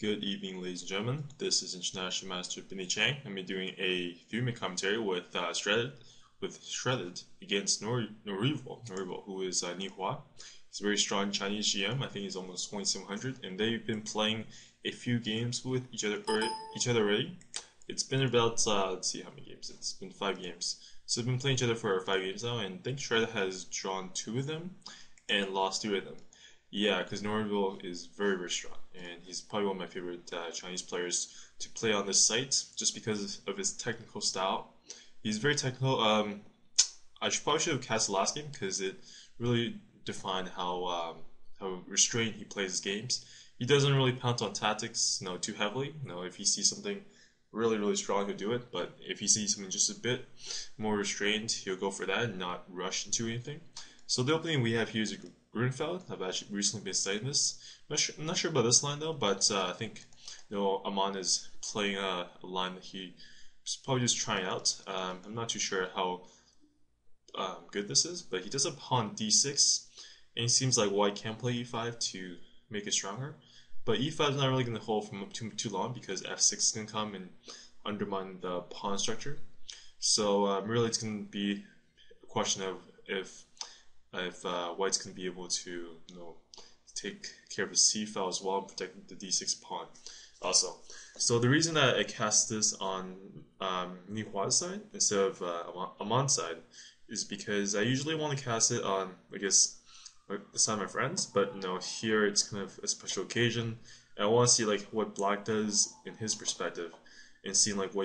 Good evening, ladies and gentlemen. This is International Master Binny Chang. I'm doing a 3-minute commentary with Shredded against Norival, who is Nihua. He's a very strong Chinese GM. I think he's almost 2700, and they've been playing a few games with each other already. It's been about let's see how many games. It's been 5 games. So they've been playing each other for 5 games now, and I think Shredded has drawn 2 of them and lost 2 of them. Yeah, because Norival is very, very strong, and he's probably one of my favorite Chinese players to play on this site, just because of his technical style. He's very technical. Probably should have cast the last game, because it really defined how restrained he plays his games. He doesn't really pounce on tactics, too heavily. If he sees something really, really strong, he'll do it. But if he sees something just a bit more restrained, he'll go for that and not rush into anything. So the opening we have here is a Grunfeld. I've actually recently been studying this. I'm not sure about this line though, but I think Amon is playing a line that he's probably just trying out. I'm not too sure how good this is, but he does have pawn d6, and it seems like white can play e5 to make it stronger. But e5 is not really going to hold for too long, because f6 is going to come and undermine the pawn structure. So really it's going to be a question of if white's going to be able to take care of the c file as well and protect the d6 pawn also. So the reason that I cast this on Nihua's side instead of Amon's side is because I usually want to cast it on, I guess, the side of my friends, but here it's kind of a special occasion. And I want to see what Black does in his perspective, and seeing what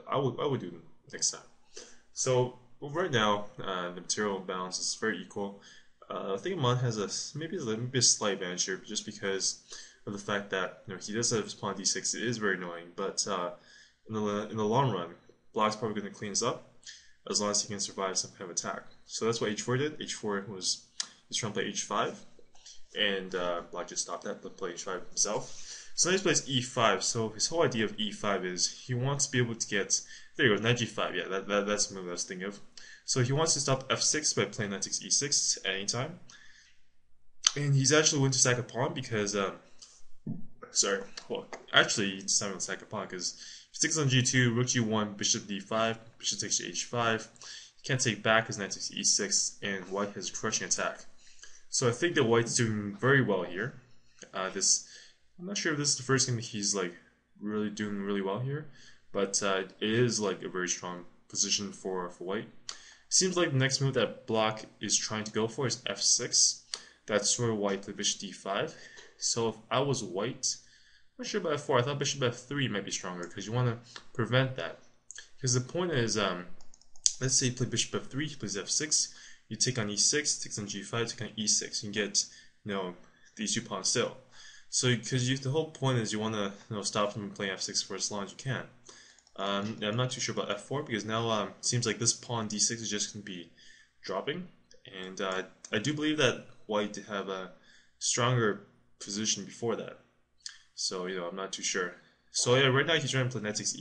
I would do next time. So right now, the material balance is very equal. I think Amon has maybe a slight advantage here, just because of the fact that he does have his pawn d6. It is very annoying, but in the long run, Black's probably going to clean this up as long as he can survive some kind of attack. So that's what h4 did. H4 was he's trying to play h5, and Black just stopped that, but play h5 himself. So now he plays e5. So his whole idea of e5 is he wants to be able to get, there you go, knight g5. Yeah, that's the move I was thinking of. So he wants to stop f6 by playing knight takes e6 at any time. And he's actually willing to sack a pawn because, actually he decided to sack a pawn because if he takes on g2, rook g1, bishop d5, bishop takes to h5. He can't take back because knight takes e6, and white has a crushing attack. So I think that white's doing very well here. I'm not sure if this is the first game that he's really doing really well here, but it is a very strong position for white. Seems like the next move that Black is trying to go for is f6. That's where white played bishop d5. So if I was white, I'm not sure about f4. I thought bishop f3 might be stronger, because you want to prevent that. Because the point is, let's say you play bishop f3, he plays f6, you take on e6, takes on g5, take on e6, you get these 2 pawns still. So because the whole point is you want to stop him from playing f6 for as long as you can. I'm not too sure about f4, because now it seems like this pawn d6 is just going to be dropping, and I do believe that white did have a stronger position before that. So I'm not too sure. So yeah, right now he's trying to play knight takes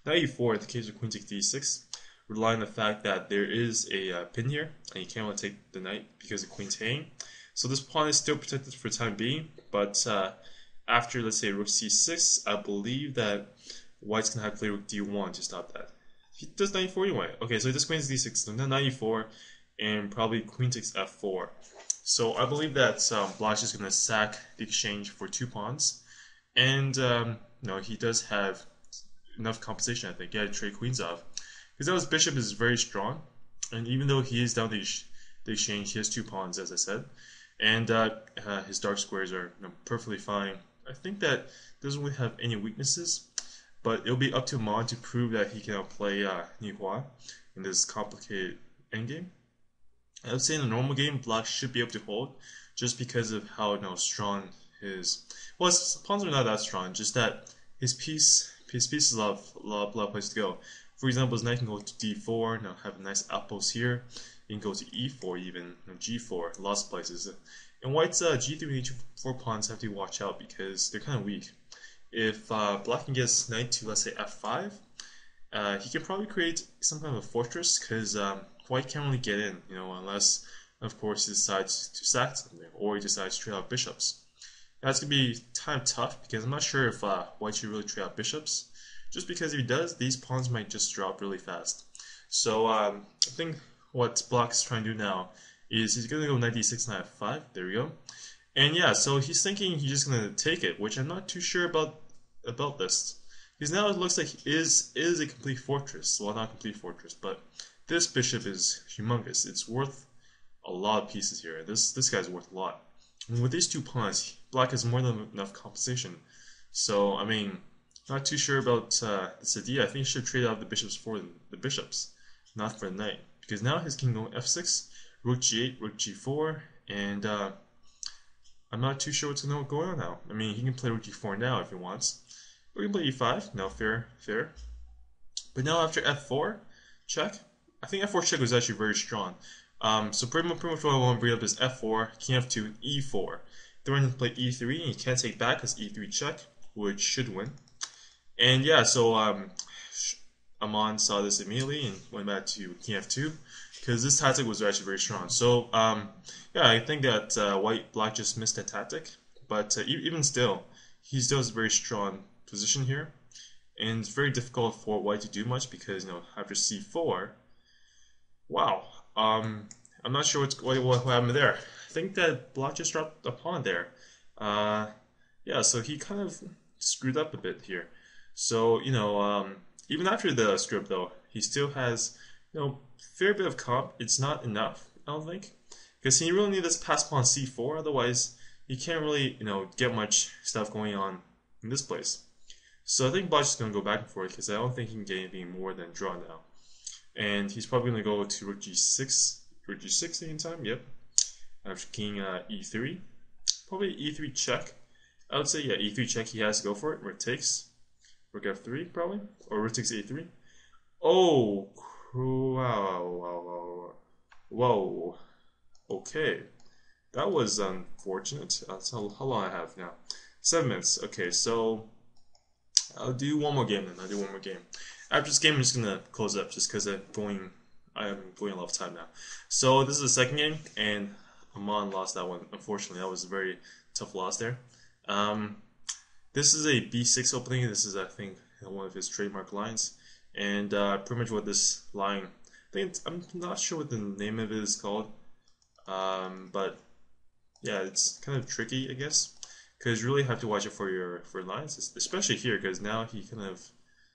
knight e4 in the case of queen takes d6, relying on the fact that there is a pin here, and you can't really take the knight because the queen's hanging. So this pawn is still protected for the time being, but after, let's say, rook c6, I believe that white's going to have to play rook d1 to stop that. He does knight e4 anyway. Okay, so this queen is d6, so now knight e4, and probably queen takes f4. So I believe that Black's just going to sack the exchange for 2 pawns, and he does have enough compensation, I think. Yeah, to trade queens off, because now his bishop is very strong, and even though he is down the exchange, he has 2 pawns, as I said, and his dark squares are perfectly fine. I think that doesn't really have any weaknesses, but it'll be up to Amon to prove that he can outplay Nihua in this complicated endgame. I would say in a normal game, Black should be able to hold, just because of how strong his pawns are not that strong. Just that his pieces have a lot of places to go. For example, his knight can go to d4. Have a nice outpost here. You can go to e4 even, g4, lots of places. And white's g3 and e4 pawns have to watch out because they're kind of weak. If Black can get his knight to, let's say, f5, he can probably create some kind of a fortress, because white can't really get in, unless, of course, he decides to sack something, or he decides to trade out bishops. That's going to be kind of tough because I'm not sure if white should really trade out bishops. Just because if he does, these pawns might just drop really fast. So I think what black is trying to do now is he's going to go knight d6, knight f5. There we go. And yeah, so he's thinking he's just going to take it, which I'm not too sure about this. Because now it looks like he is a complete fortress. Well, not complete fortress, but this bishop is humongous. It's worth a lot of pieces here. This guy's worth a lot. And with these two pawns, black has more than enough compensation. So, I mean, not too sure about this idea. I think he should trade out the bishops for the bishops, not for the knight. Because now his king going f6, rook g8, rook g4, and I'm not too sure what's going on now. I mean, he can play rook g4 now if he wants. We can play e5. No, fair. But now after f4 check, I think f4 check was actually very strong. So pretty much what I want to bring up is f4, king f2, e4. Then we're going to play e3, and you can't take back because e3 check, which should win. And yeah, so Amon saw this immediately and went back to king f2 because this tactic was actually very strong. So yeah, I think that black just missed that tactic, but even still, he still has a very strong position here, and it's very difficult for white to do much because after c4, wow, I'm not sure what happened there. I think that black just dropped a pawn there. Yeah, so he kind of screwed up a bit here. So even after the script though, he still has fair bit of comp. It's not enough, I don't think, because he really needs this pass pawn c4. Otherwise, he can't really get much stuff going on in this place. So I think black's just gonna go back and forth because I don't think he can get anything more than draw now. And he's probably gonna go to rook g6 anytime. Yep. After king e3, probably e3 check. I would say yeah, e3 check. He has to go for it. Rook takes. Rook f3 probably, or rook takes a3. Oh, wow. Whoa. Okay, that was unfortunate. That's how long I have now. 7 minutes. Okay, so I'll do one more game then. After this game, I'm just gonna close up just because I'm going a lot of time now. So this is the second game, and Amon lost that one. Unfortunately, that was a very tough loss there. This is a b6 opening. This is, I think, one of his trademark lines, and pretty much what this line, I'm not sure what the name of it is called, but yeah, it's kind of tricky, I guess, because you really have to watch it for lines, especially here, because now he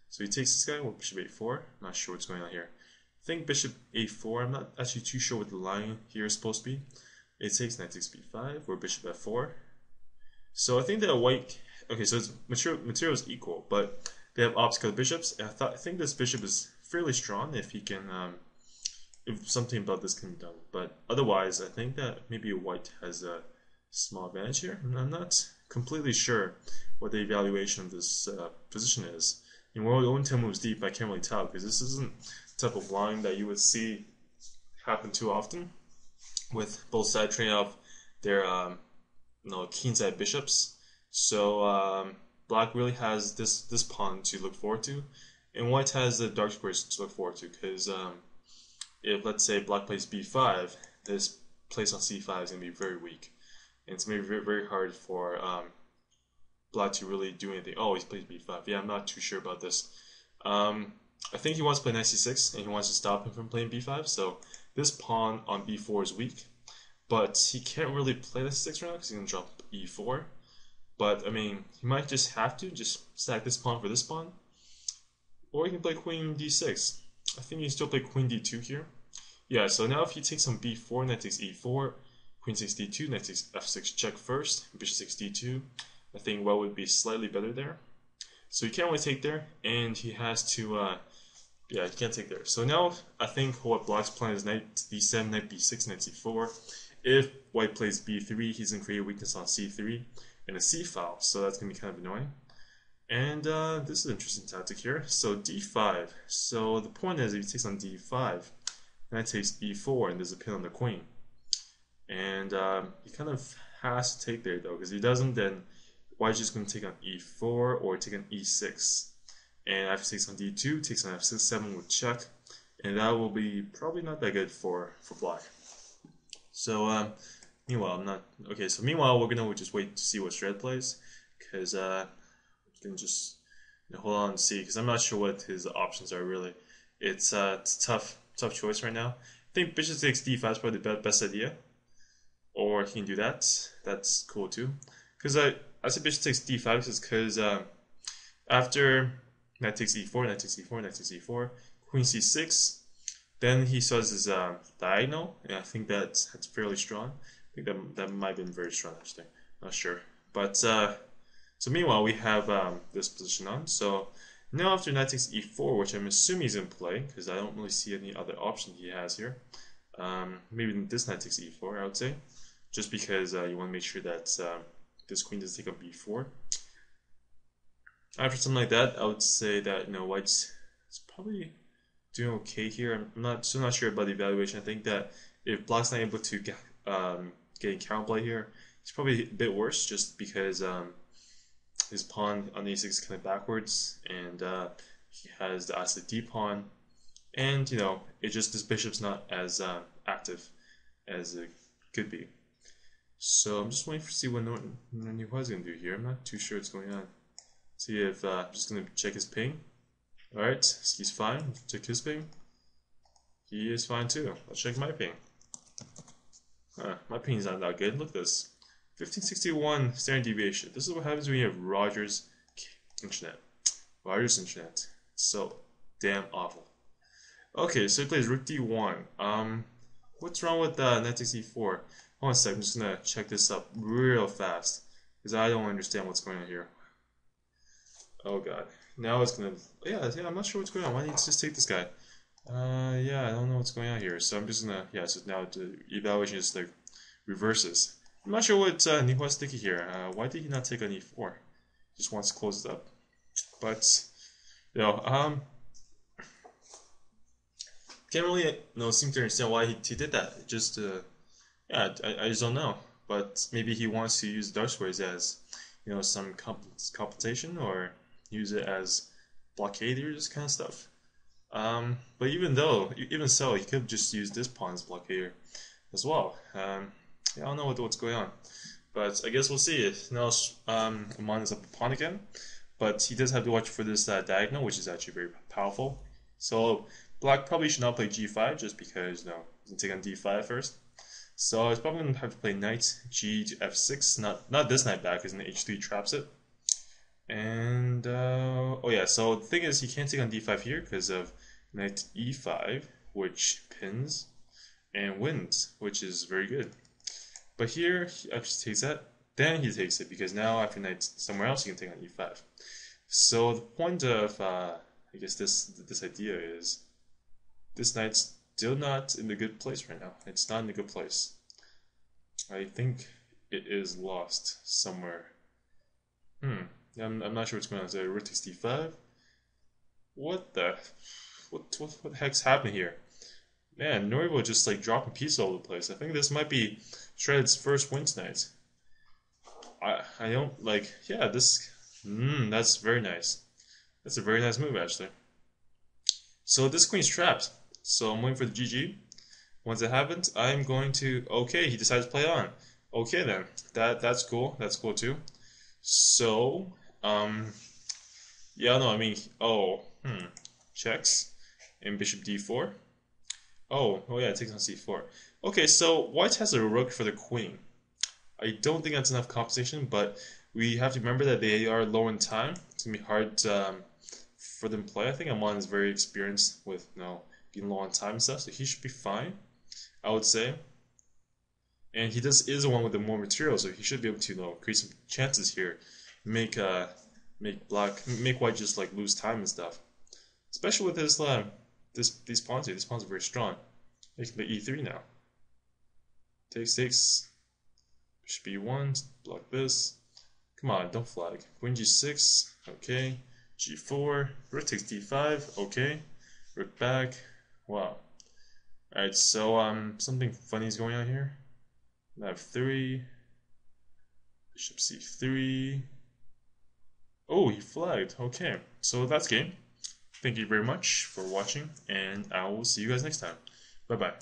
so he takes this guy with bishop a4. I'm not sure what's going on here. I think bishop a4. I'm not actually too sure what the line here is supposed to be. It takes knight takes b5 or bishop f4. So I think that white. Okay, so its material is equal, but they have opposite bishops. And I think this bishop is fairly strong if he can, if something about this can be done. But otherwise, I think that maybe white has a small advantage here. I'm not completely sure what the evaluation of this position is. And we're only 10 moves deep. I can't really tell because this isn't the type of line that you would see happen too often, with both sides trading off their queenside bishops. So black really has this pawn to look forward to, and white has the dark squares to look forward to. Because if, let's say, black plays b5, this place on c5 is going to be very weak, and it's going to be very, very hard for black to really do anything. Oh, he plays b5. Yeah, I'm not too sure about this. I think he wants to play knight c6, and he wants to stop him from playing b5. So this pawn on b4 is weak, but he can't really play the c6 right now because he's going to drop e4. But I mean, he might just have to just stack this pawn for this pawn, or he can play queen d6. I think you can still play queen d2 here. Yeah, so now if he takes on b4, knight takes e4, queen takes d2, knight takes f6 check first, bishop 6 d2. I think white would be slightly better there. So he can't really take there, and he has to, yeah, he can't take there. So now I think what black's plan is knight d7, knight b6, knight c4. If white plays b3, he's going to create a weakness on c3 and a c file, so that's going to be kind of annoying. And this is an interesting tactic here. So d5. So the point is, if he takes on d5, knight takes e4, and there's a pin on the queen. And he kind of has to take there though, because if he doesn't, then white's just going to take on e4 or take on e6. And after takes on d2, takes on f6, 7 with check, and that will be probably not that good for black. So Meanwhile, I'm not okay. So meanwhile, we're gonna just wait to see what Shred plays, because we can just hold on and see, because I'm not sure what his options are really. It's tough choice right now. I think bishop takes d5 is probably the best idea, or he can do that. That's cool too. Because I said bishop takes d5 is because after knight takes e4, knight takes e4, knight takes e4, queen c6. Then he saws his diagonal, and I think that's fairly strong. I think that might have been very strong actually. Not sure, but so meanwhile we have this position on. So now after knight takes e4, which I'm assuming he's in play because I don't really see any other option he has here. Maybe this knight takes e4, I would say, just because you want to make sure that this queen doesn't take up b4. After something like that, I would say that white's probably doing okay here. I'm still not sure about the evaluation. I think that if black's not able to get counterplay here, it's probably a bit worse, just because his pawn on a6 is kind of backwards, and he has the asset d pawn, and it just this bishop's not as active as it could be. So I'm just waiting to see what Norival's gonna do here. I'm not too sure what's going on. See if I'm just gonna check his ping. Alright, he's fine. Check his ping. He is fine too. Let's check my ping. My ping is not that good. Look at this. 1561 standard deviation. This is what happens when you have Rogers internet. Rogers internet. So damn awful. Okay, so he plays rook d1. What's wrong with knight takes e4? Hold on a sec, I'm just gonna check this up real fast, because I don't understand what's going on here. Oh god. Now it's gonna, yeah, I'm not sure what's going on. Why didn't you just take this guy? Yeah, I don't know what's going on here. So I'm just gonna, so now the evaluation is like reverses. I'm not sure what Nihwa's thinking here. Why did he not take on e4? Just wants to close it up. But, can't really, seem to understand why he did that. Just, I just don't know. But maybe he wants to use dark squares as, some compensation, or use it as blockade or this kind of stuff. But even so, he could just use this pawn as blockade as well. I don't know what's going on, but I guess we'll see. Now Amon is up a pawn again, but he does have to watch for this diagonal, which is actually very powerful. So black probably should not play g5, just because he can take on d5 first. So he's probably gonna have to play knight g to f6. Not this knight back, because an h3 traps it. And so the thing is, he can't take on d5 here because of knight e5, which pins and wins, which is very good. But here he actually takes that, then he takes it, because now after knight somewhere else he can take on e5. So the point of I guess this idea is this knight's still not in a good place right now. It's not in a good place. I think it is lost somewhere. I'm not sure what's going on. So rook takes d5. What the heck's happening here? Man, Norival just like dropping pieces all over the place. I think this might be Shred's first win tonight. I don't like, that's very nice. That's a very nice move actually. So this queen's trapped. So I'm waiting for the GG. Once it happens, I'm going to, okay, he decides to play on. Okay then, that's cool. That's cool too. So, checks, and bishop d4. It takes on c4. Okay, so white has a rook for the queen. I don't think that's enough compensation, but we have to remember that they are low in time. It's gonna be hard for them to play. I think Amon is very experienced with being low on time and stuff, so he should be fine, I would say. And he is the one with the more material, so he should be able to create some chances here, make white just like lose time and stuff. Especially with his these pawns here. These pawns are very strong. They can play e3 now. Takes, bishop e1, block this. Come on, don't flag. Queen g6, okay. g4, rook takes d5, okay. Rook back, wow. Alright, so something funny is going on here. Knight f3, bishop c3. Oh, he flagged. Okay, so that's game. Thank you very much for watching, and I will see you guys next time. Bye-bye.